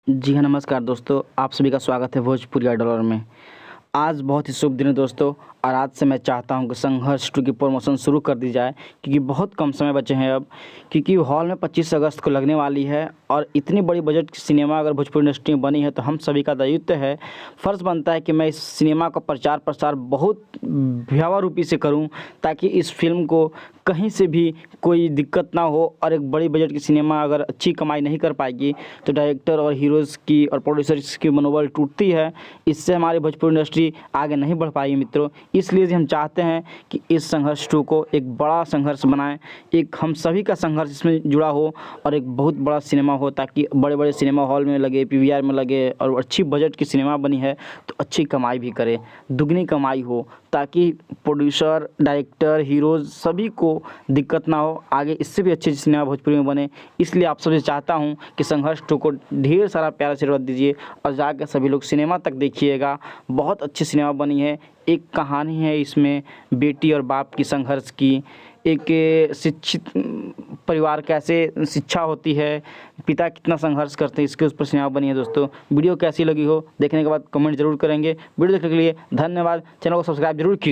जी हाँ, नमस्कार दोस्तों, आप सभी का स्वागत है भोजपुरी आइडलर में। आज बहुत ही शुभ दिन है दोस्तों और आज से मैं चाहता हूं कि संघर्ष 2 की प्रमोशन शुरू कर दी जाए क्योंकि बहुत कम समय बचे हैं अब, क्योंकि हॉल में 25 अगस्त को लगने वाली है और इतनी बड़ी बजट की सिनेमा अगर भोजपुरी इंडस्ट्री में बनी है तो हम सभी का दायित्व है, फ़र्ज़ बनता है कि मैं इस सिनेमा का प्रचार प्रसार बहुत भयावह रूपी से करूं ताकि इस फिल्म को कहीं से भी कोई दिक्कत ना हो। और एक बड़ी बजट की सिनेमा अगर अच्छी कमाई नहीं कर पाएगी तो डायरेक्टर और हीरोज़ की और प्रोड्यूसर्स की मनोबल टूटती है, इससे हमारी भोजपुरी इंडस्ट्री आगे नहीं बढ़ पाएगी मित्रों। इसलिए हम चाहते हैं कि इस संघर्ष 2 को एक बड़ा संघर्ष बनाएं, एक हम सभी का संघर्ष इसमें जुड़ा हो और एक बहुत बड़ा सिनेमा हो ताकि बड़े बड़े सिनेमा हॉल में लगे, पीवीआर में लगे और अच्छी बजट की सिनेमा बनी है तो अच्छी कमाई भी करे, दुगनी कमाई हो ताकि प्रोड्यूसर, डायरेक्टर, हीरोज़ सभी को दिक्कत ना हो, आगे इससे भी अच्छी सिनेमा भोजपुरी में बने। इसलिए आप सबसे चाहता हूं कि संघर्ष 2 को ढेर सारा प्यार आशीर्वाद दीजिए और जाकर सभी लोग सिनेमा तक देखिएगा। बहुत अच्छी सिनेमा बनी है, एक कहानी है इसमें बेटी और बाप की संघर्ष की, एक शिक्षित परिवार कैसे शिक्षा होती है, पिता कितना संघर्ष करते हैं, इसके उस पर सिनेमा बनी है दोस्तों। वीडियो कैसी लगी हो देखने के बाद कमेंट जरूर करेंगे। वीडियो देखने के लिए धन्यवाद। चैनल को सब्सक्राइब जरूर कीजिए।